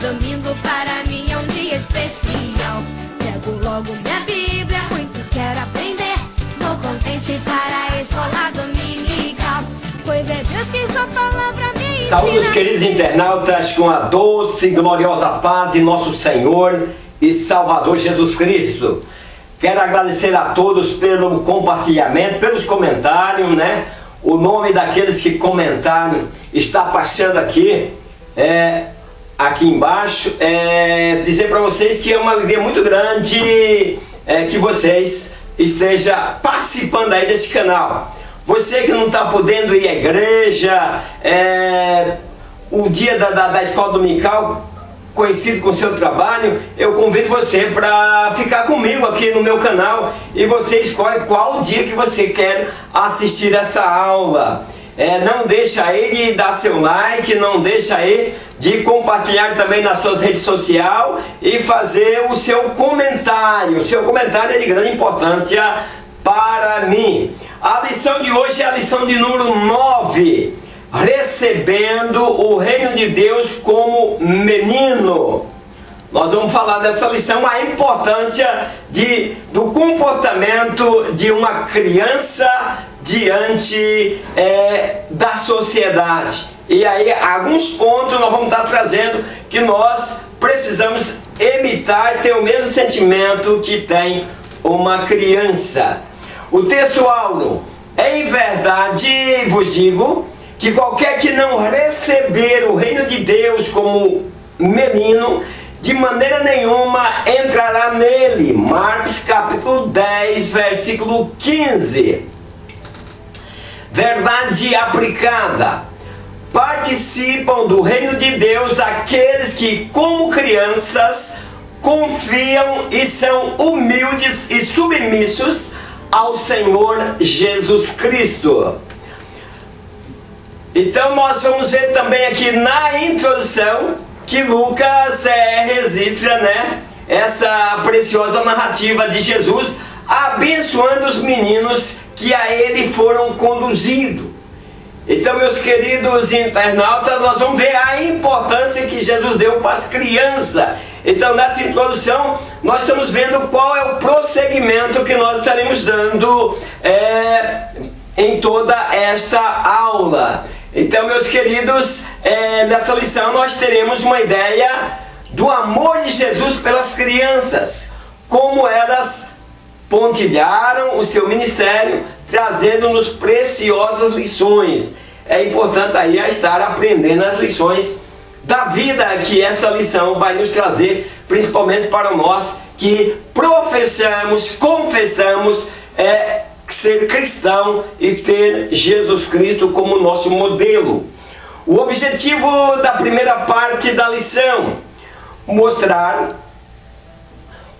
domingo para mim é um dia especial. Pego logo minha Bíblia, muito quero aprender. Vou contente para a escola dominical, pois é Deus quem sua palavra me ensina. Saúde os queridos internautas com a doce e gloriosa paz de nosso Senhor e Salvador Jesus Cristo. Quero agradecer a todos pelo compartilhamento, pelos comentários, né? O nome daqueles que comentaram está passando aqui, aqui embaixo. Dizer para vocês que é uma alegria muito grande que vocês estejam participando aí desse canal. Você que não está podendo ir à igreja, o dia da escola dominical, conhecido com o seu trabalho, eu convido você para ficar comigo aqui no meu canal e você escolhe qual dia que você quer assistir essa aula. Não deixa aí de dar seu like, não deixa aí de compartilhar também nas suas redes sociais e fazer o seu comentário. O seu comentário é de grande importância para mim. A lição de hoje é a lição de número 9. Recebendo o reino de Deus como menino. Nós vamos falar dessa lição, a importância do comportamento de uma criança diante da sociedade. E aí alguns pontos nós vamos estar trazendo que nós precisamos imitar, ter o mesmo sentimento que tem uma criança. O texto áureo: em verdade vos digo que qualquer que não receber o reino de Deus como menino, de maneira nenhuma entrará nele. Marcos capítulo 10, versículo 15. Verdade aplicada: participam do reino de Deus aqueles que, como crianças, confiam e são humildes e submissos ao Senhor Jesus Cristo. Então nós vamos ver também aqui na introdução que Lucas registra, né, essa preciosa narrativa de Jesus abençoando os meninos que a ele foram conduzidos. Então, meus queridos internautas, nós vamos ver a importância que Jesus deu para as crianças. Então, nessa introdução, nós estamos vendo qual é o prosseguimento que nós estaremos dando em toda esta aula. Então, meus queridos, nessa lição nós teremos uma ideia do amor de Jesus pelas crianças, como elas pontilharam o seu ministério, trazendo-nos preciosas lições. É importante aí estar aprendendo as lições da vida que essa lição vai nos trazer, principalmente para nós que professamos, confessamos ser cristão e ter Jesus Cristo como nosso modelo. O objetivo da primeira parte da lição: mostrar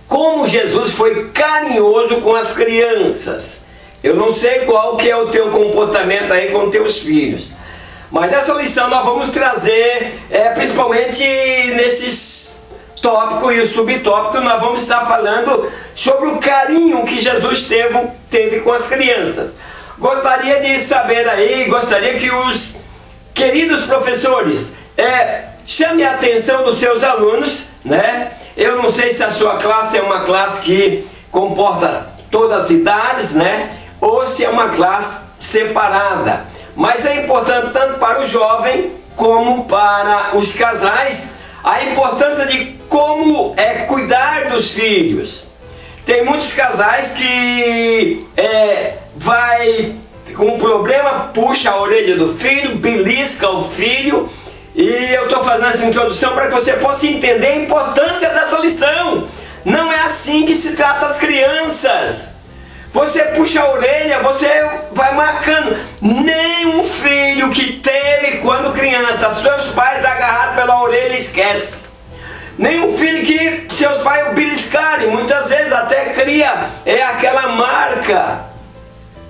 como Jesus foi carinhoso com as crianças. Eu não sei qual que é o teu comportamento aí com teus filhos, mas nessa lição nós vamos trazer, principalmente nesses tópico e o subtópico, nós vamos estar falando sobre o carinho que Jesus teve com as crianças. Gostaria de saber aí, gostaria que os queridos professores chamem a atenção dos seus alunos, né? Eu não sei se a sua classe é uma classe que comporta todas as idades, né? Ou se é uma classe separada. Mas é importante tanto para o jovem como para os casais a importância de como cuidar dos filhos. Tem muitos casais que vai com um problema, puxa a orelha do filho, belisca o filho. E eu estou fazendo essa introdução para que você possa entender a importância dessa lição. Não é assim que se trata as crianças. Você puxa a orelha, você vai marcando. Nenhum filho que teve quando criança seus pais agarraram pela orelha esquece. Nenhum filho que seus pais o beliscarem, muitas vezes até cria aquela marca,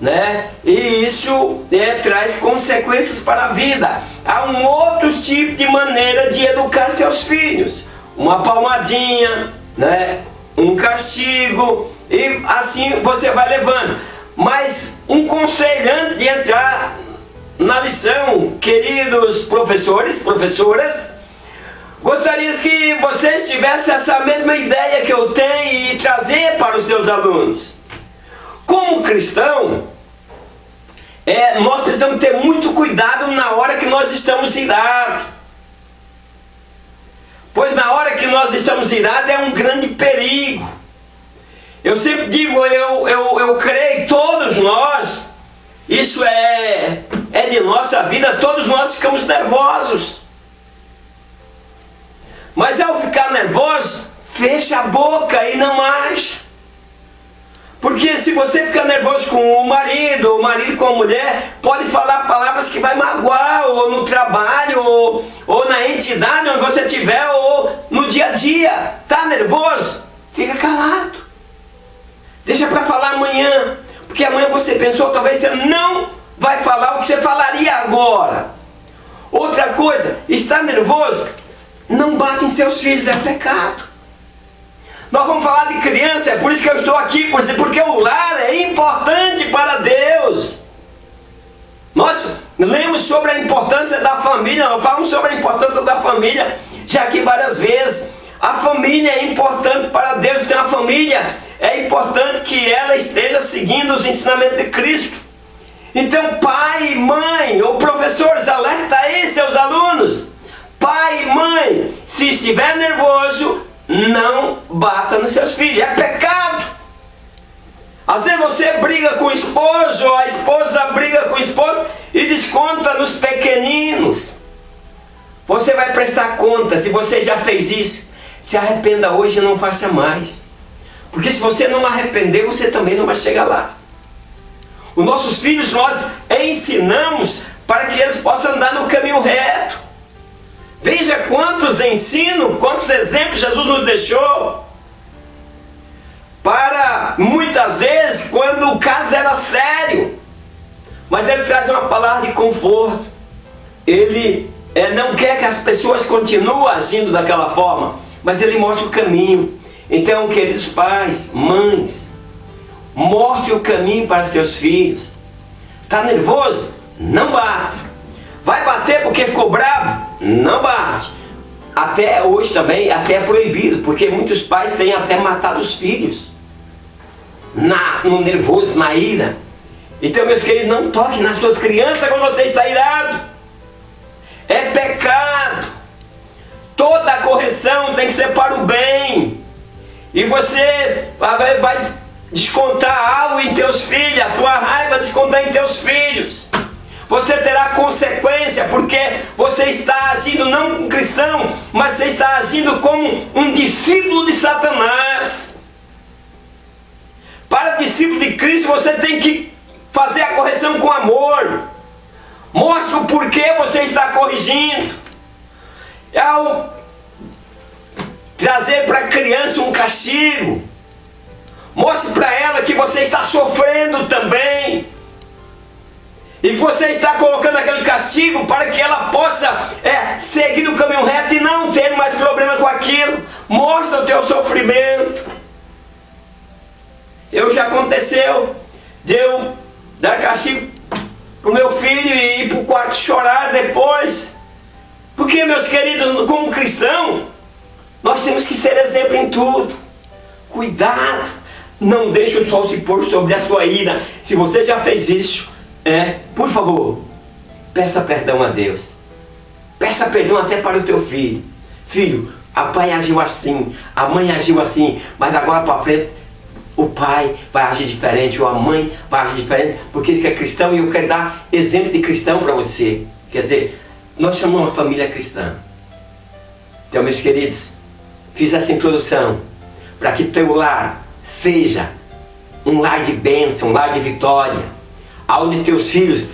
né? E isso traz consequências para a vida. Há um outro tipo de maneira de educar seus filhos: uma palmadinha, né? Um castigo, e assim você vai levando. Mas um conselho antes de entrar na lição, queridos professores, professoras: Gostaria que vocês tivessem essa mesma ideia que eu tenho e trazer para os seus alunos. Como cristão, nós precisamos ter muito cuidado na hora que nós estamos irados. Pois na hora que nós estamos irados é um grande perigo. Eu sempre digo, eu creio, todos nós, isso é de nossa vida, todos nós ficamos nervosos. Mas ao ficar nervoso, fecha a boca e não age. Porque se você ficar nervoso com o marido com a mulher, pode falar palavras que vai magoar, ou no trabalho, ou na entidade onde você estiver, ou no dia a dia. Está nervoso? Fica calado. Deixa para falar amanhã. Porque amanhã você pensou, talvez você não vai falar o que você falaria agora. Outra coisa, está nervoso? Não bate em seus filhos, é pecado. Nós vamos falar de criança, é por isso que eu estou aqui, porque o lar é importante para Deus. Nós lemos sobre a importância da família, nós falamos sobre a importância da família já aqui várias vezes. A família é importante para Deus, então a família é importante que ela esteja seguindo os ensinamentos de Cristo. Então pai e mãe, ou professores, alerta aí seus alunos. Pai e mãe, se estiver nervoso, não bata nos seus filhos, é pecado. Às vezes você briga com o esposo, ou a esposa briga com o esposo e desconta nos pequeninos. Você vai prestar conta. Se você já fez isso, se arrependa hoje e não faça mais. Porque se você não arrepender, você também não vai chegar lá. Os nossos filhos nós ensinamos para que eles possam andar no caminho reto. Veja quantos ensinos, quantos exemplos Jesus nos deixou. Para muitas vezes, quando o caso era sério, mas ele traz uma palavra de conforto. Ele não quer que as pessoas continuem agindo daquela forma, mas ele mostra o caminho. Então, queridos pais, mães, mostre o caminho para seus filhos. Está nervoso? Não bata. Vai bater porque ficou bravo? Não bate. Até hoje também, até é proibido, porque muitos pais têm até matado os filhos no nervoso, na ira. Então, meus queridos, não toque nas suas crianças quando você está irado. É pecado. Toda a correção tem que ser para o bem. E você vai descontar algo em teus filhos, a tua raiva descontar em teus filhos. Você terá consequência, porque você está agindo não como cristão, mas você está agindo como um discípulo de Satanás. Para discípulo de Cristo, você tem que fazer a correção com amor. Mostre o porquê você está corrigindo. Ao trazer para a criança um castigo, mostre para ela que você está sofrendo também. E você está colocando aquele castigo para que ela possa seguir o caminho reto e não ter mais problema com aquilo. Mostra o teu sofrimento. Já aconteceu de eu dar castigo para o meu filho e ir para o quarto chorar depois. Porque, meus queridos, como cristão, nós temos que ser exemplo em tudo. Cuidado. Não deixe o sol se pôr sobre a sua ira. Se você já fez isso, por favor, peça perdão a Deus. Peça perdão até para o teu filho. Filho, a pai agiu assim, a mãe agiu assim, mas agora para frente o pai vai agir diferente, ou a mãe vai agir diferente, porque ele é cristão e eu quero dar exemplo de cristão para você. Quer dizer, nós somos uma família cristã. Então, meus queridos, fiz essa introdução para que teu lar seja um lar de bênção, um lar de vitória, onde teus filhos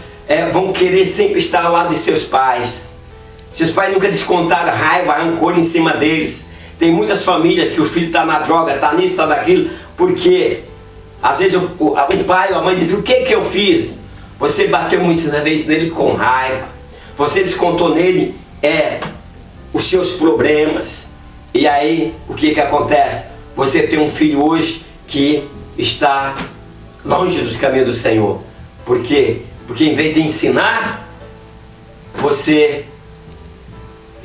vão querer sempre estar ao lado de seus pais. Seus pais nunca descontaram raiva, rancor em cima deles. Tem muitas famílias que o filho está na droga, está nisso, está naquilo, porque às vezes o pai ou a mãe diz: o que eu fiz? Você bateu muitas vezes nele com raiva, você descontou nele os seus problemas. E aí o que acontece? Você tem um filho hoje que está longe dos caminhos do Senhor. Por quê? Porque em vez de ensinar, você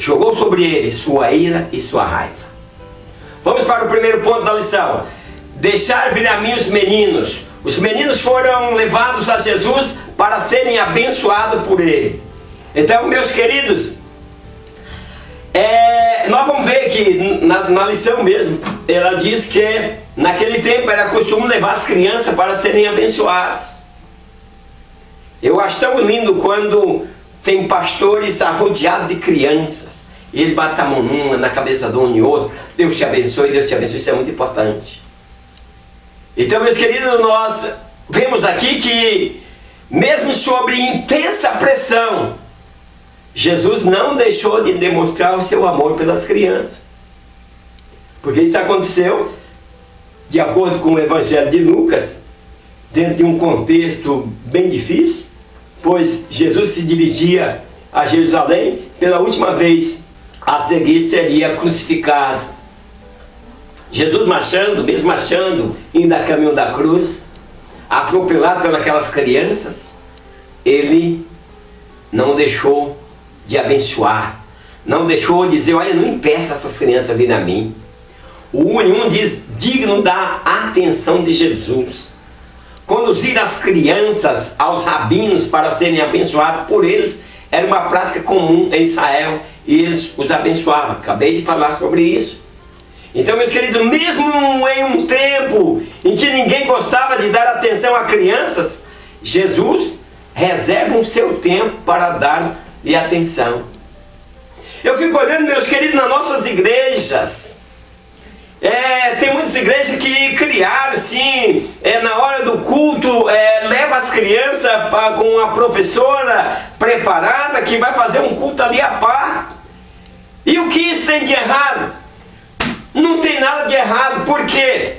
jogou sobre ele sua ira e sua raiva. Vamos para o primeiro ponto da lição. Deixar vir a mim os meninos. Os meninos foram levados a Jesus para serem abençoados por ele. Então, meus queridos, nós vamos ver que na lição mesmo, ela diz que naquele tempo era costume levar as crianças para serem abençoadas. Eu acho tão lindo quando tem pastores arrodeados de crianças e ele bate a mão numa, na cabeça de um e outro. Deus te abençoe, Deus te abençoe. Isso é muito importante. Então, meus queridos, nós vemos aqui que mesmo sob intensa pressão, Jesus não deixou de demonstrar o seu amor pelas crianças. Porque isso aconteceu, de acordo com o Evangelho de Lucas, dentro de um contexto bem difícil, pois Jesus se dirigia a Jerusalém pela última vez, a seguir seria crucificado. Jesus marchando, mesmo marchando, indo a caminho da cruz, atropelado pelas crianças, ele não deixou de abençoar, não deixou de dizer, olha, não impeça essas crianças a vir a mim. O um diz, digno da atenção de Jesus. Conduzir as crianças aos rabinos para serem abençoados por eles era uma prática comum em Israel e eles os abençoavam. Acabei de falar sobre isso. Então, meus queridos, mesmo em um tempo em que ninguém gostava de dar atenção a crianças, Jesus reserva o seu tempo para dar-lhe atenção. Eu fico olhando, meus queridos, nas nossas igrejas. Tem muitas igrejas que criaram assim, na hora do culto, leva as crianças com a professora preparada que vai fazer um culto ali à parte. E o que isso tem de errado? Não tem nada de errado, porque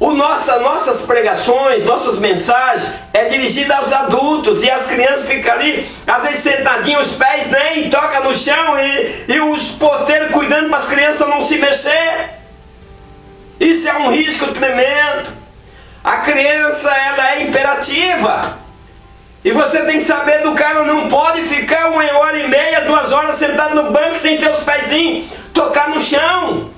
nossas pregações, nossas mensagens é dirigida aos adultos e as crianças ficam ali, às vezes sentadinhos, os pés nem tocam no chão e os porteiros cuidando para as crianças não se mexer. Isso é um risco tremendo. A criança, ela é imperativa. E você tem que saber educar. Ela não pode ficar 1h30, 2 horas sentada no banco sem seus pezinhos tocar no chão.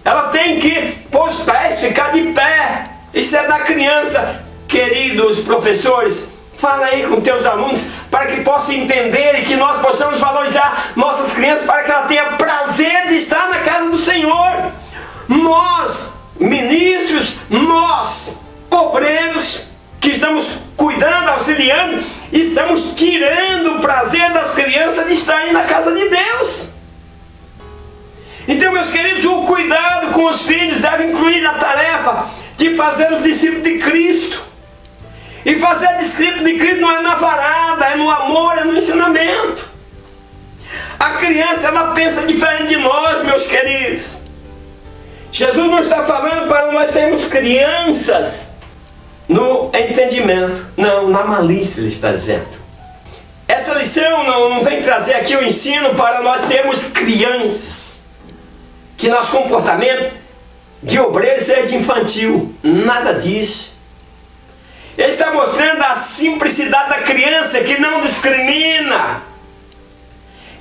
Ela tem que pôr os pés, ficar de pé. Isso é da criança. Queridos professores, fala aí com teus alunos para que possam entender e que nós possamos valorizar nossas crianças para que ela tenha prazer de estar na casa do Senhor. Nós, ministros, nós, obreiros, que estamos cuidando, auxiliando, estamos tirando o prazer das crianças de estarem na casa de Deus. Então, meus queridos, o cuidado com os filhos deve incluir a tarefa de fazer os discípulos de Cristo. E fazer discípulo de Cristo não é na varada, é no amor, é no ensinamento. A criança, ela pensa diferente de nós, meus queridos. Jesus não está falando para nós sermos crianças no entendimento. Não, na malícia ele está dizendo. Essa lição não vem trazer aqui o ensino para nós sermos crianças. Que nosso comportamento de obreiro seja infantil. Nada disso. Ele está mostrando a simplicidade da criança que não discrimina.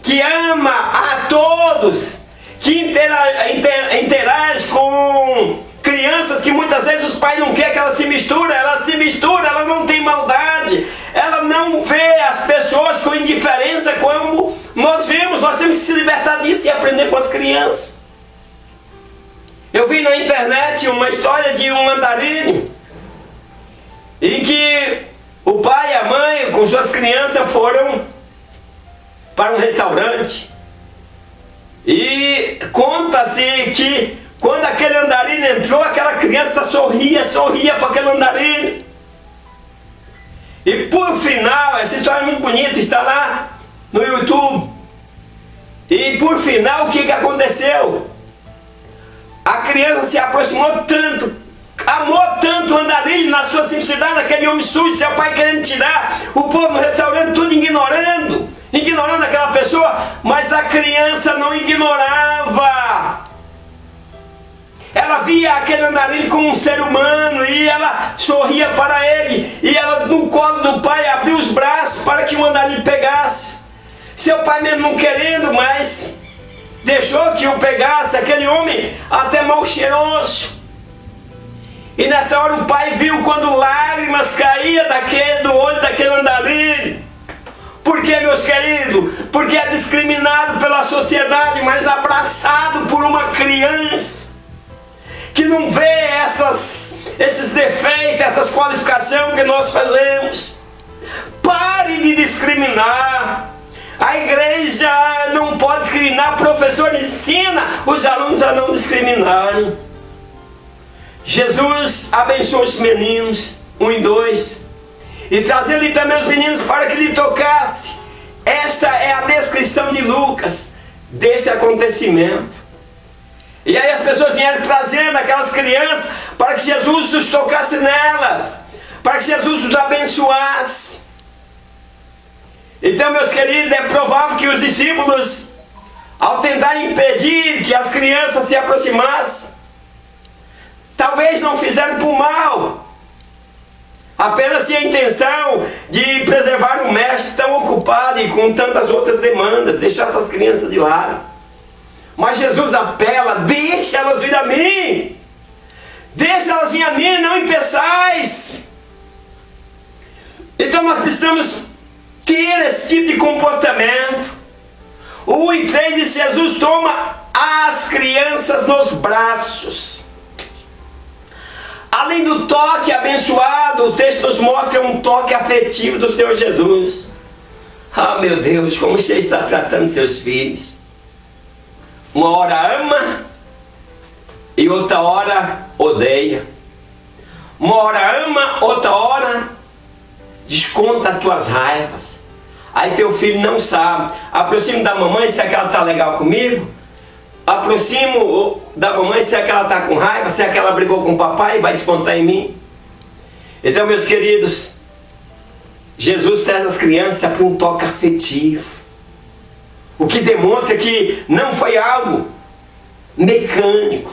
Que ama a todos. Que interage com crianças que muitas vezes os pais não querem que ela se misture. Ela se mistura, ela não tem maldade. Ela não vê as pessoas com indiferença como nós vemos. Nós temos que se libertar disso e aprender com as crianças. Eu vi na internet uma história de um andarilho em que o pai e a mãe com suas crianças foram para um restaurante. E conta-se que quando aquele andarilho entrou, aquela criança sorria para aquele andarilho. E por final, essa história é muito bonita, está lá no YouTube. E por final, o que aconteceu? A criança se aproximou tanto, amou tanto o andarilho na sua simplicidade, aquele homem sujo, seu pai querendo tirar, o povo no restaurante tudo ignorando aquela pessoa, mas a criança não ignorava. Ela via aquele andarilho como um ser humano e ela sorria para ele, e ela no colo do pai abriu os braços para que o andarilho pegasse. Seu pai mesmo não querendo, mas deixou que o pegasse, aquele homem até mal cheiroso. E nessa hora o pai viu quando lágrimas caíam do olho daquele andarilho. Por que, meus queridos? Porque é discriminado pela sociedade, mas abraçado por uma criança que não vê esses defeitos, essas qualificações que nós fazemos. Pare de discriminar. A igreja não pode discriminar. O professor ensina os alunos a não discriminarem. Jesus abençoou os meninos, 1 e 2, e trazendo-lhe também os meninos para que lhe tocasse. Esta é a descrição de Lucas desse acontecimento. E aí as pessoas vieram trazendo aquelas crianças para que Jesus os tocasse nelas, para que Jesus os abençoasse. Então, meus queridos, é provável que os discípulos, ao tentar impedir que as crianças se aproximassem, talvez não fizeram por mal, apenas tinha a intenção de preservar o mestre tão ocupado e com tantas outras demandas, deixar essas crianças de lado. Mas Jesus apela: deixa elas vir a mim, deixa elas vir a mim, não impeçais. Então nós precisamos ter esse tipo de comportamento. O 1 e 3 diz: Jesus toma as crianças nos braços. Além do toque abençoado, o texto nos mostra um toque afetivo do Senhor Jesus. Ah, meu Deus, como você está tratando seus filhos. Uma hora ama e outra hora odeia. Uma hora ama, outra hora desconta as tuas raivas. Aí teu filho não sabe. Aproximo da mamãe se é que ela está legal comigo. Aproximo da mamãe se é que ela está com raiva, se é que ela brigou com o papai e vai descontar em mim. Então, meus queridos, Jesus traz as crianças para um toque afetivo, o que demonstra que não foi algo mecânico,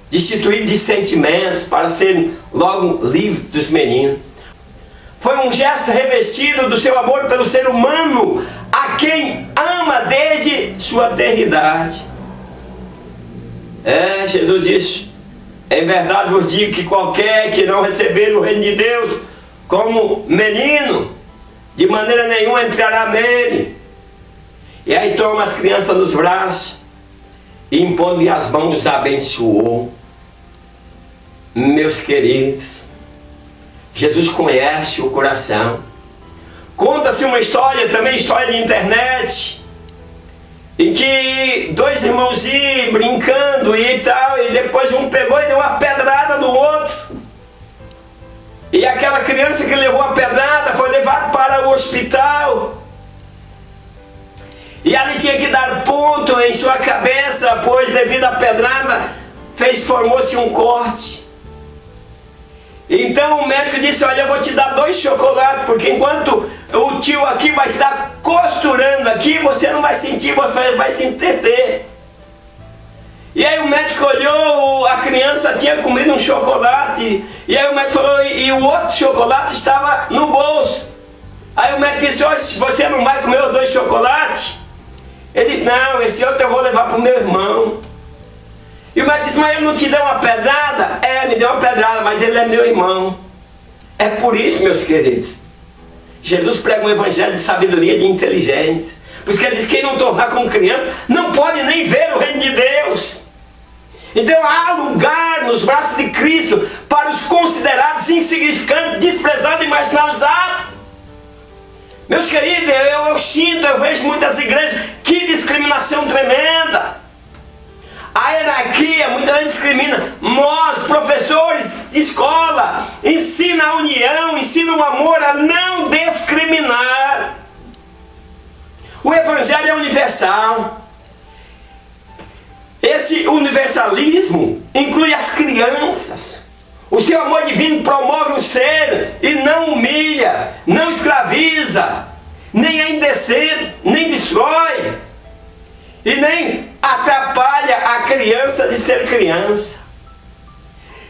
destituído de sentimentos para serem logo livres dos meninos. Foi um gesto revestido do seu amor pelo ser humano, a quem ama desde sua eternidade. Jesus diz: em verdade vos digo que qualquer que não receber o reino de Deus como menino, de maneira nenhuma entrará nele. E aí toma as crianças nos braços e impondo-lhe as mãos, os abençoou. Meus queridos, Jesus conhece o coração. Conta-se uma história, também história de internet, em que dois irmãozinhos brincando e tal, e depois um pegou e deu uma pedrada no outro. E aquela criança que levou a pedrada foi levada para o hospital. E ali tinha que dar ponto em sua cabeça, pois devido à pedrada formou-se um corte. Então o médico disse: olha, eu vou te dar 2 chocolates, porque enquanto o tio aqui vai estar costurando aqui, você não vai sentir, você vai se entreter. E aí o médico olhou, a criança tinha comido um chocolate, e aí o médico falou: e o outro chocolate estava no bolso. Aí o médico disse: olha, você não vai comer os 2 chocolates? Ele disse: não, esse outro eu vou levar para o meu irmão. E o médico disse: mas eu não te dei uma pedrada? Me deu uma pedrada, mas ele é meu irmão. É por isso, meus queridos, Jesus prega um evangelho de sabedoria e de inteligência. Por isso que ele diz: quem não tornar como criança não pode nem ver o reino de Deus. Então há lugar nos braços de Cristo para os considerados insignificantes, desprezados e marginalizados. Meus queridos, eu vejo muitas igrejas, que discriminação tremenda. A hierarquia, muita gente discrimina. Nós, professores de escola, ensina a união, ensina o amor, a não discriminar. O evangelho é universal. Esse universalismo inclui as crianças. O seu amor divino promove o ser e não humilha, não escraviza, nem é indecente, nem destrói e nem atrapalha a criança de ser criança.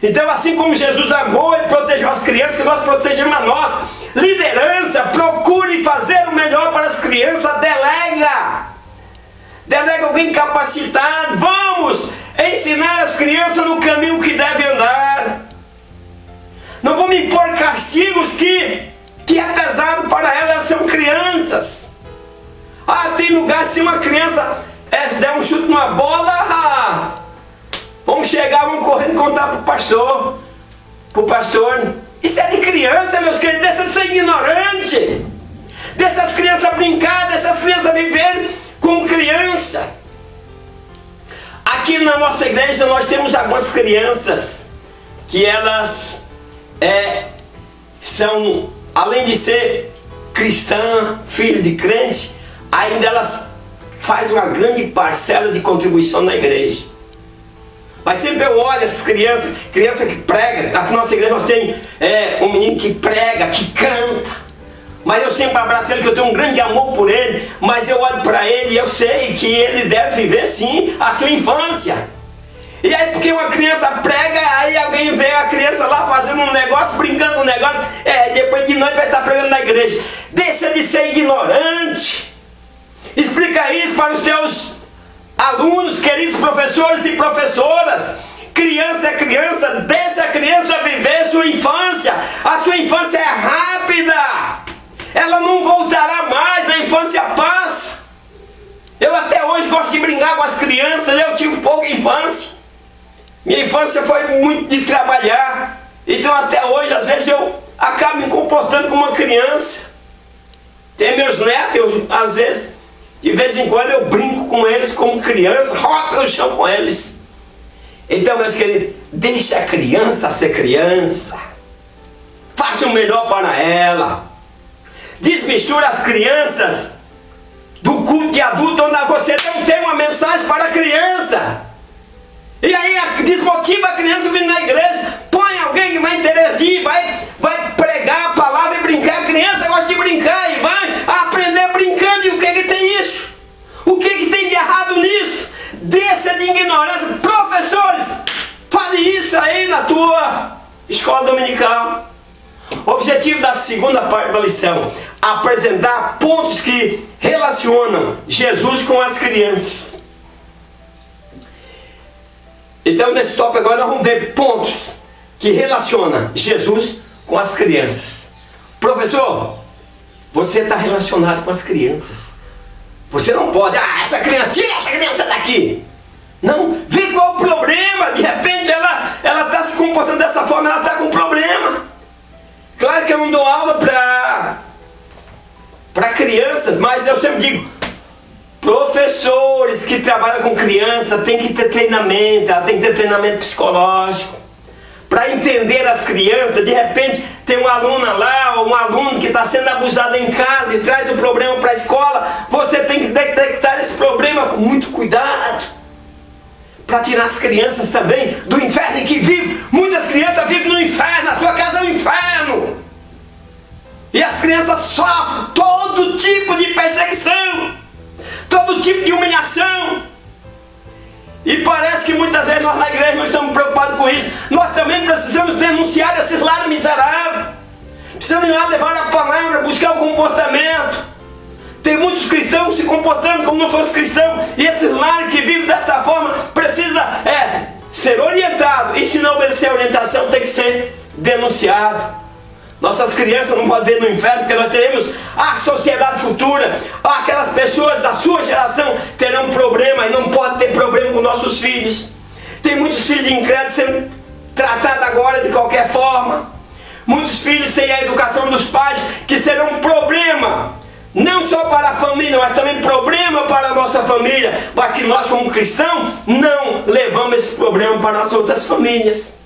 Então, assim como Jesus amou e protegeu as crianças, que nós protegemos a nós. Liderança, procure fazer o melhor para as crianças, delega. Delega alguém capacitado. Vamos ensinar as crianças no caminho que devem andar. Não vamos impor castigos que é pesado para elas, são crianças. Tem lugar se uma criança der um chute numa bola, vamos chegar, vamos correndo contar para o pastor. Isso é de criança, meus queridos, deixa de ser ignorante. Deixa as crianças brincar, deixa as crianças viver como criança. Aqui na nossa igreja nós temos algumas crianças que elas são, além de ser cristã, filhos de crente, ainda elas fazem uma grande parcela de contribuição na igreja. Mas sempre eu olho essas crianças que pregam. Aqui na nossa igreja nós temos um menino que prega, que canta. Mas eu sempre abraço ele, que eu tenho um grande amor por ele. Mas eu olho para ele e eu sei que ele deve viver sim a sua infância. E aí porque uma criança prega, aí alguém vê a criança lá fazendo um negócio, brincando com um negócio, depois de noite vai estar pregando na igreja. Deixa de ser ignorante. Explica isso para os teus alunos, queridos professores e professoras. Criança é criança, deixa a criança viver sua infância. A sua infância é rápida. Ela não voltará mais, a infância passa. Eu até hoje gosto de brincar com as crianças, eu tive pouca infância. Minha infância foi muito de trabalhar. Então até hoje, às vezes, eu acabo me comportando como uma criança. Tem meus netos, às vezes, de vez em quando eu brinco com eles como criança, rodo no chão com eles. Então, meus queridos, deixa a criança ser criança. Faça o melhor para ela. Desmistura as crianças do culto de adulto, onde você não tem uma mensagem para a criança. E aí desmotiva a criança vindo na igreja. Põe alguém que vai interagir, vai pregar a palavra e brincar. A criança gosta de brincar e vai aprender brincando. E o que tem isso? O que tem de errado nisso? Deixa de ignorância. Professores, fale isso aí na tua escola dominical. O objetivo da segunda parte da lição: apresentar pontos que relacionam Jesus com as crianças. Então nesse tópico agora nós vamos ver pontos que relacionam Jesus com as crianças. Professor, você está relacionado com as crianças. Você não pode, essa criança, tira essa criança daqui. Não, vê qual o problema. De repente ela está se comportando dessa forma, ela está com problema. Claro que eu não dou aula para crianças, mas eu sempre digo, professores que trabalham com criança tem que ter treinamento, ela tem que ter treinamento psicológico, para entender as crianças. De repente tem uma aluna lá, ou um aluno que está sendo abusado em casa e traz o problema para a escola. Você tem que detectar esse problema com muito cuidado, para tirar as crianças também do inferno em que vivem. Muitas crianças vivem no inferno, a sua casa é um inferno. E as crianças sofrem todo tipo de perseguição, todo tipo de humilhação. E parece que muitas vezes nós na igreja não estamos preocupados com isso. Nós também precisamos denunciar esses lares miseráveis. Precisamos ir lá levar a palavra, buscar o comportamento. Tem muitos cristãos se comportando como não fosse cristão. E esses lares que vivem dessa forma precisa ser orientado. E se não obedecer a orientação, tem que ser denunciado. Nossas crianças não podem ver no inferno, porque nós teremos a sociedade futura. Aquelas pessoas da sua geração terão problema e não pode ter problema com nossos filhos. Tem muitos filhos de incrédulos sendo tratados agora de qualquer forma. Muitos filhos sem a educação dos pais, que serão um problema, não só para a família, mas também problema para a nossa família. Para que nós, como cristãos, não levamos esse problema para as outras famílias.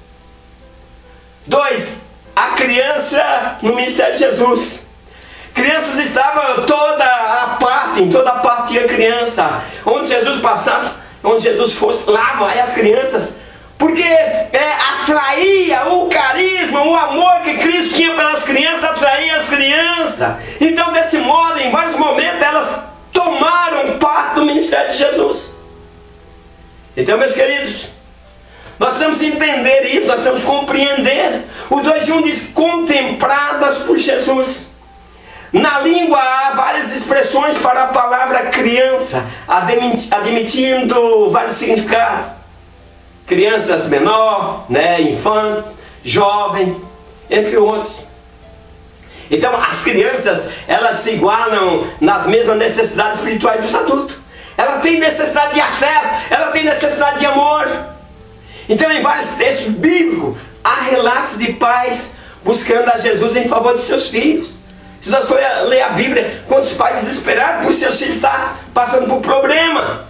2. A criança no ministério de Jesus. Crianças estavam em toda a parte tinha criança. Onde Jesus passasse, onde Jesus fosse, lá vai as crianças. Porque atraía o carisma, o amor que Cristo tinha pelas crianças, atraía as crianças. Então desse modo, em vários momentos, elas tomaram parte do ministério de Jesus. Então, meus queridos, nós precisamos entender isso, nós precisamos compreender. O 2:1 diz: contempladas por Jesus. Na língua há várias expressões para a palavra criança, admitindo vários significados. Crianças menor, infante, jovem, entre outros. Então as crianças, elas se igualam nas mesmas necessidades espirituais dos adultos. Ela tem necessidade de afeto, ela tem necessidade de amor. Então em vários textos bíblicos há relatos de pais buscando a Jesus em favor de seus filhos. Se nós formos ler a Bíblia, quantos pais desesperados por seus filhos estar passando por problema.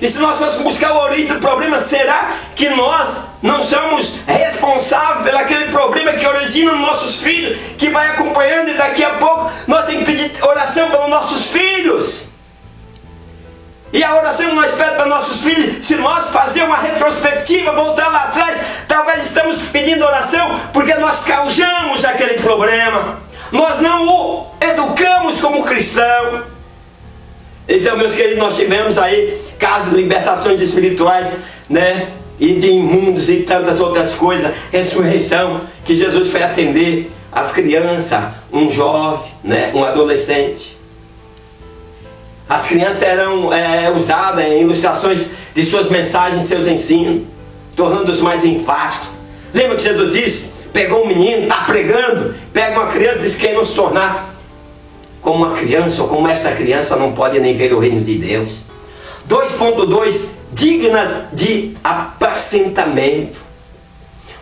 E se nós fôssemos buscar a origem do problema, será que nós não somos responsáveis pelo aquele problema que origina nos nossos filhos, que vai acompanhando, e daqui a pouco nós temos que pedir oração pelos nossos filhos? E a oração que nós pedimos para nossos filhos, se nós fazermos uma retrospectiva, voltar lá atrás, talvez estamos pedindo oração porque nós causamos aquele problema. Nós não o educamos como cristão. Então, meus queridos, nós tivemos aí casos de libertações espirituais, e de imundos e tantas outras coisas, ressurreição, que Jesus foi atender as crianças, um jovem, um adolescente. As crianças eram usadas em ilustrações de suas mensagens, seus ensinos, tornando-os mais enfáticos. Lembra que Jesus disse? Pegou um menino, está pregando, pega uma criança e diz: quem não se tornar como uma criança, ou como essa criança, não pode nem ver o reino de Deus. 2.2, dignas de apacentamento.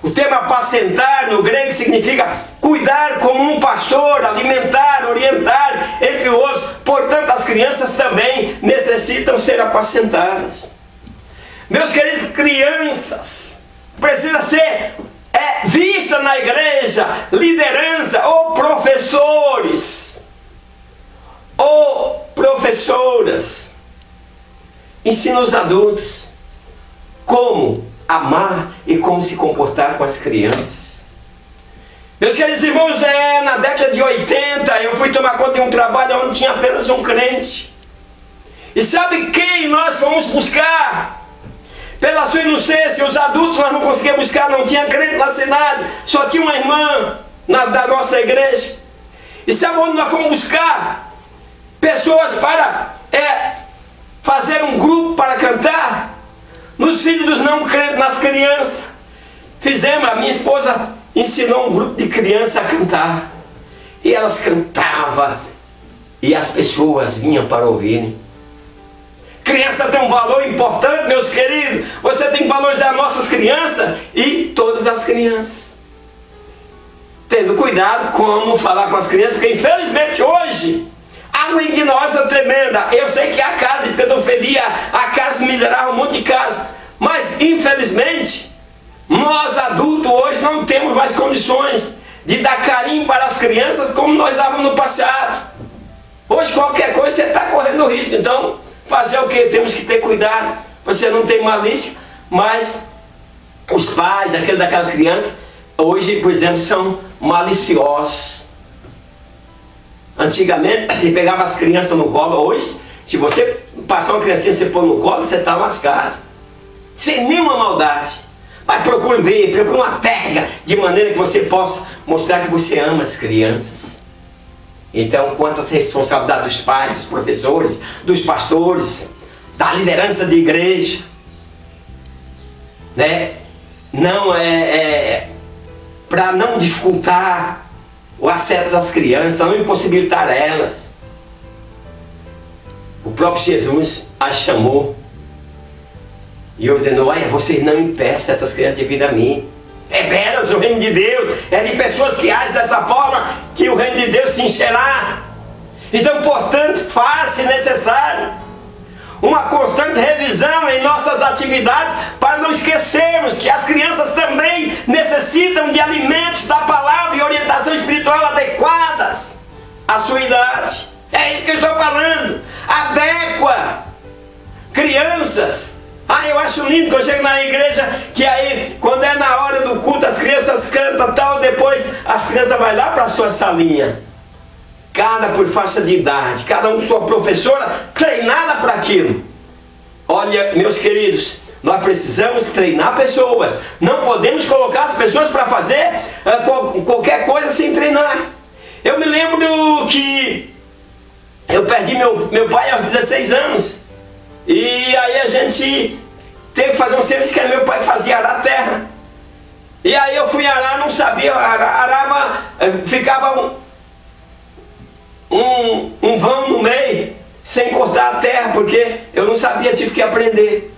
O termo apacentar no grego significa cuidar como um pastor, alimentar, orientar, entre outros. Portanto, as crianças também necessitam ser apacentadas. Meus queridos, crianças precisam ser vista na igreja, liderança ou professores ou professoras. Ensina os adultos como amar e como se comportar com as crianças. Meus queridos irmãos, na década de 80 eu fui tomar conta de um trabalho onde tinha apenas um crente. E sabe quem nós fomos buscar? Pela sua inocência, os adultos nós não conseguíamos buscar, não tinha crente na cidade, só tinha uma irmã da nossa igreja. E sabe onde nós fomos buscar? Pessoas para fazer um grupo para cantar, nos filhos dos não crentes, nas crianças. A minha esposa ensinou um grupo de crianças a cantar, e elas cantavam, e as pessoas vinham para ouvirem. Criança tem um valor importante, meus queridos. Você tem que valorizar nossas crianças e todas as crianças, tendo cuidado como falar com as crianças, porque infelizmente hoje há uma ignorância tremenda. Eu sei que há casos de pedofilia, há casos miseráveis, um monte de casos, mas infelizmente nós adultos hoje não temos mais condições de dar carinho para as crianças como nós dávamos no passado. Hoje qualquer coisa você está correndo risco. Então fazer o que? Temos que ter cuidado. Você não tem malícia, mas os pais, daquela criança, hoje, por exemplo, são maliciosos. Antigamente, você pegava as crianças no colo. Hoje, se você passar uma criancinha e você pôr no colo, você está lascado. Sem nenhuma maldade. Mas procure ver, procure uma técnica, de maneira que você possa mostrar que você ama as crianças. Então, quanto às responsabilidades dos pais, dos professores, dos pastores, da liderança de igreja, não para não dificultar o acesso das crianças, não impossibilitar elas. O próprio Jesus as chamou e ordenou: olha, vocês não impeçam essas crianças de vir a mim. É delas o reino de Deus, é de pessoas que agem dessa forma que o reino de Deus se encherá. Então, portanto, faz-se necessário uma constante revisão em nossas atividades, para não esquecermos que as crianças também necessitam de alimentos da palavra e orientação espiritual adequadas à sua idade. É isso que eu estou falando. Adequa crianças. Eu acho lindo quando eu chego na igreja, que aí, quando é na hora do culto, as crianças cantam tal, depois as crianças vão lá para a sua salinha. Cada por faixa de idade, cada um com sua professora treinada para aquilo. Olha, meus queridos, nós precisamos treinar pessoas. Não podemos colocar as pessoas para fazer qualquer coisa sem treinar. Eu me lembro que eu perdi meu pai aos 16 anos. E aí a gente teve que fazer um serviço que era meu pai que fazia, arar a terra. E aí eu fui arar, não sabia, arava, ficava um vão no meio, sem cortar a terra, porque eu não sabia, tive que aprender.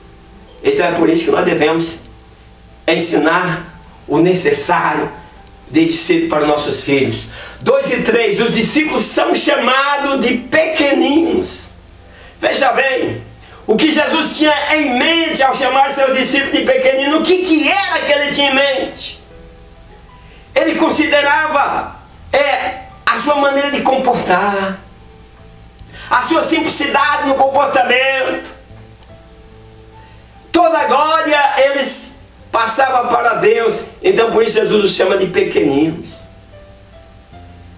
Então é por isso que nós devemos ensinar o necessário desde cedo para nossos filhos. 2 e 3, os discípulos são chamados de pequeninos. Veja bem, o que Jesus tinha em mente ao chamar seus discípulos de pequeninos, o que era que ele tinha em mente? Ele considerava a sua maneira de comportar, a sua simplicidade no comportamento. Toda a glória eles passavam para Deus. Então por isso Jesus os chama de pequeninos.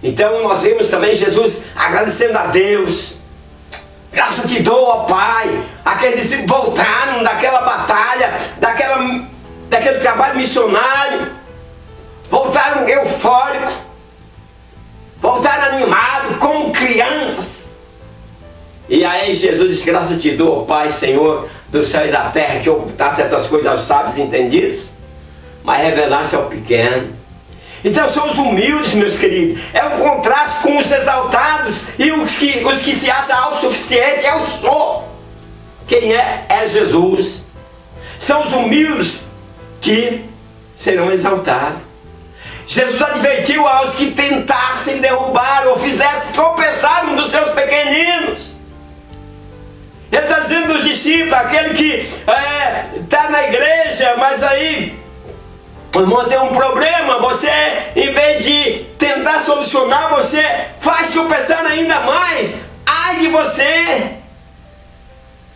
Então nós vemos também Jesus agradecendo a Deus. Graças te dou, ó Pai. Aqueles discípulos voltaram daquela batalha, daquele trabalho missionário. Voltaram eufóricos. Voltaram animados, como crianças. E aí Jesus disse, graças te dou, ó Pai, Senhor do céu e da terra, que ocultasse essas coisas aos sábios e entendidos, mas revelasse ao pequeno. Então são os humildes, meus queridos. É um contraste com os exaltados e os que se acham autossuficientes. Eu sou. Quem é? É Jesus. São os humildes que serão exaltados. Jesus advertiu aos que tentassem derrubar ou fizessem tropeçar um dos seus pequeninos. Ele está dizendo dos discípulos, aquele que está na igreja, mas aí o irmão tem um problema, você, em vez de tentar solucionar, você faz tropeçar ainda mais. Ai de você!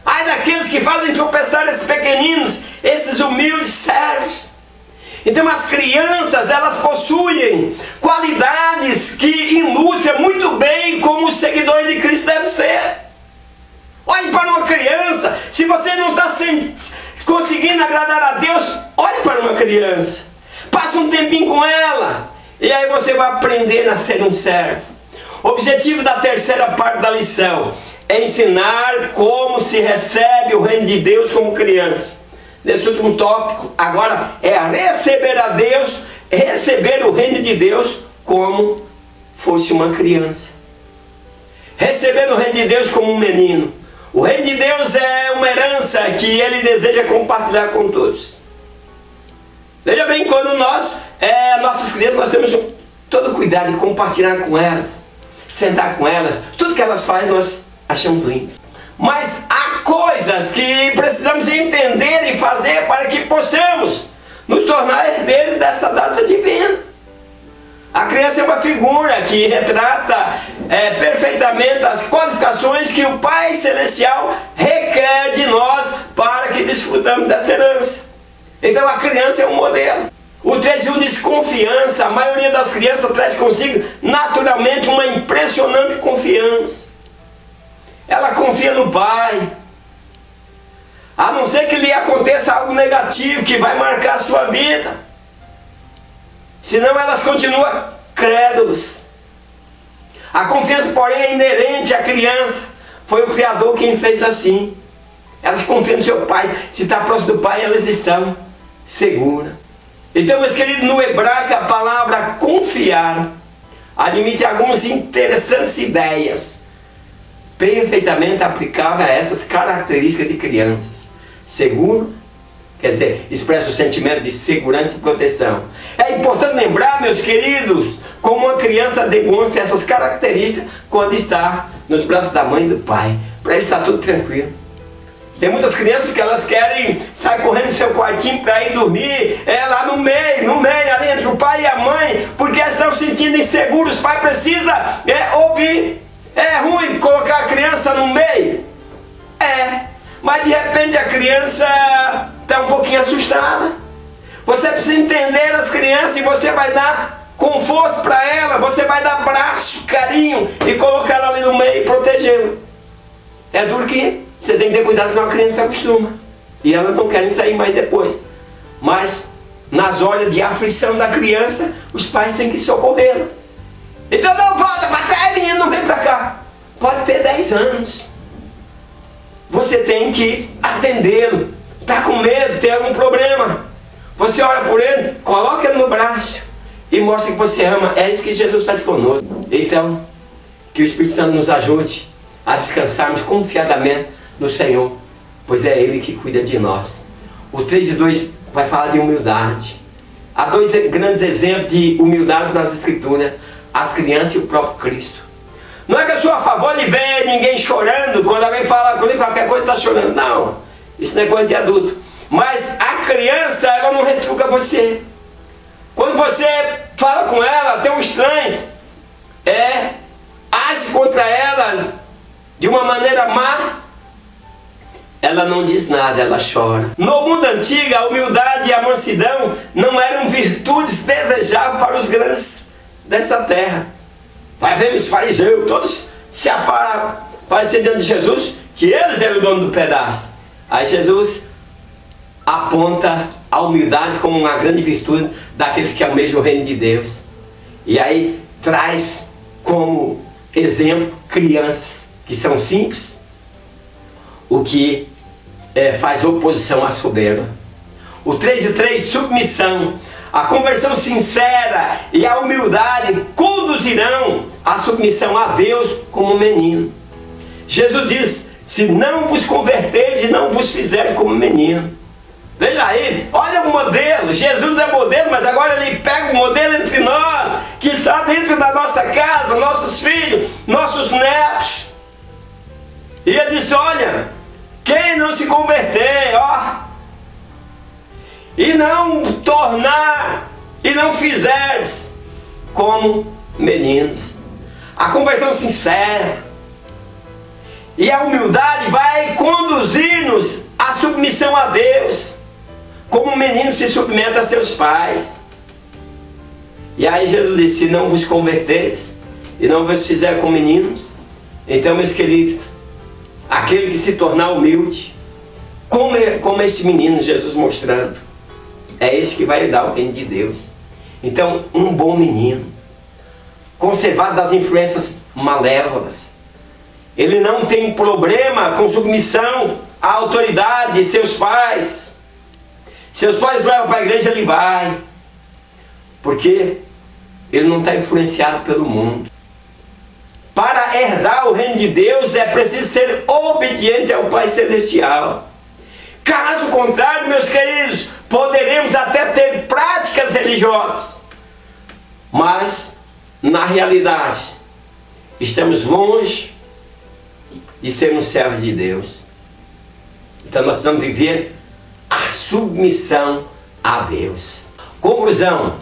Ai daqueles que fazem tropeçar esses pequeninos, esses humildes servos. Então as crianças, elas possuem qualidades que ilustram muito bem como os seguidores de Cristo devem ser. Olhe para uma criança. Se você não está conseguindo agradar a Deus, olhe para uma criança. Passa um tempinho com ela. E aí você vai aprender a ser um servo. O objetivo da terceira parte da lição é ensinar como se recebe o reino de Deus como criança. Nesse último tópico, agora é receber a Deus, receber o reino de Deus como fosse uma criança. Receber o reino de Deus como um menino. O reino de Deus é uma herança que Ele deseja compartilhar com todos. Veja bem, quando nossas crianças, nós temos todo cuidado de compartilhar com elas, sentar com elas, tudo que elas fazem nós achamos lindo. Mas há coisas que precisamos entender e fazer para que possamos nos tornar herdeiros dessa dádiva divina. A criança é uma figura que retrata perfeitamente as qualificações que o Pai Celestial requer de nós para que desfrutamos dessa herança. Então a criança é um modelo. O 3:1 diz confiança. A maioria das crianças traz consigo naturalmente uma impressionante confiança. Ela confia no Pai. A não ser que lhe aconteça algo negativo que vai marcar a sua vida. Senão elas continuam crédulas. A confiança, porém, é inerente à criança. Foi o Criador quem fez assim. Elas confiam no seu Pai. Se está próximo do Pai, elas estão seguras. Então, meus queridos, no hebraico a palavra confiar admite algumas interessantes ideias perfeitamente aplicáveis a essas características de crianças. Seguro, quer dizer, expressa o sentimento de segurança e proteção. É importante lembrar, meus queridos, como uma criança demonstra essas características quando está nos braços da mãe e do pai. Para estar tudo tranquilo. Tem muitas crianças que elas querem sair correndo do seu quartinho para ir dormir, lá no meio, ali entre o pai e a mãe, porque elas estão se sentindo inseguros. O pai precisa ouvir. É ruim colocar a criança no meio? Mas de repente a criança está um pouquinho assustada. Você precisa entender as crianças e você vai dar conforto para ela, você vai dar abraço, carinho e colocar ela ali no meio e protegê-la. É duro que você tem que ter cuidado, senão a criança se acostuma. E elas não querem sair mais depois. Mas nas horas de aflição da criança, os pais têm que socorrê-la. Então não volta para trás, menino, não vem para cá. Pode ter 10 anos. Você tem que atendê-lo. Está com medo, tem algum problema. Você ora por ele, coloca ele no braço e mostra que você ama. É isso que Jesus faz conosco. Então, que o Espírito Santo nos ajude a descansarmos confiadamente no Senhor, pois é Ele que cuida de nós. O 3:2 vai falar de humildade. Há 2 grandes exemplos de humildade nas Escrituras: as crianças e o próprio Cristo. Não é que eu sou a favor de ver ninguém chorando, quando alguém fala comigo qualquer coisa está chorando. Não, isso não é coisa de adulto. Mas a criança, ela não retruca você. Quando você fala com ela, tem um estranho, age contra ela de uma maneira má, ela não diz nada, ela chora. No mundo antigo, a humildade e a mansidão não eram virtudes desejáveis para os grandes dessa terra. Vai ver os fariseus, todos se apareciam diante de Jesus, que eles eram o dono do pedaço. Aí Jesus aponta a humildade como uma grande virtude daqueles que almejam o reino de Deus. E aí traz como exemplo crianças que são simples, o que faz oposição à soberba. O 3:3, submissão. A conversão sincera e a humildade conduzirão à submissão a Deus como menino. Jesus diz: se não vos converterdes e não vos fizerdes como menino. Veja aí, olha o modelo. Jesus é modelo, mas agora ele pega o modelo entre nós, que está dentro da nossa casa, nossos filhos, nossos netos. E ele diz: olha, quem não se converter, e não tornar, e não fizeres como meninos. A conversão sincera e a humildade vai conduzir-nos à submissão a Deus, como meninos se submetem a seus pais. E aí Jesus disse: se não vos converteis e não vos fizer como meninos, então, meus queridos, aquele que se tornar humilde, como este menino, Jesus mostrando, é esse que vai dar o reino de Deus. Então, um bom menino, conservado das influências malévolas, ele não tem problema com submissão à autoridade de seus pais. Seus pais levam para a igreja, ele vai, porque ele não está influenciado pelo mundo. Para herdar o reino de Deus é preciso ser obediente ao Pai Celestial. Caso contrário, meus queridos, poderemos até ter práticas religiosas, mas na realidade estamos longe de sermos servos de Deus. Então nós precisamos viver a submissão a Deus. Conclusão: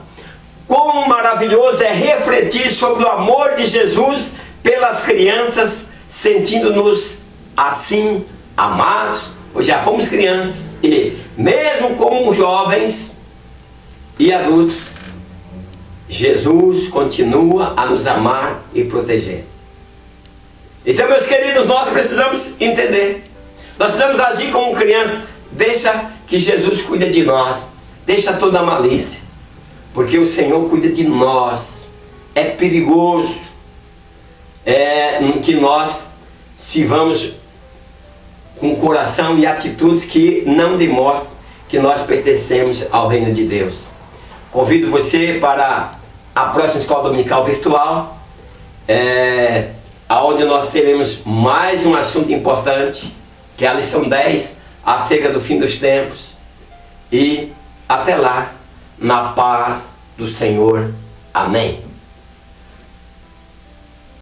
quão maravilhoso é refletir sobre o amor de Jesus pelas crianças, sentindo-nos assim amados, pois já fomos crianças, e mesmo como jovens e adultos, Jesus continua a nos amar e proteger. Então, meus queridos, nós precisamos entender, nós precisamos agir como criança. Deixa que Jesus cuide de nós, deixa toda a malícia, porque o Senhor cuida de nós. É perigoso que nós sirvamos com coração e atitudes que não demonstram que nós pertencemos ao reino de Deus. Convido você para a próxima escola dominical virtual, onde nós teremos mais um assunto importante, que é a lição 10, acerca do fim dos tempos. E até lá, na paz do Senhor. Amém.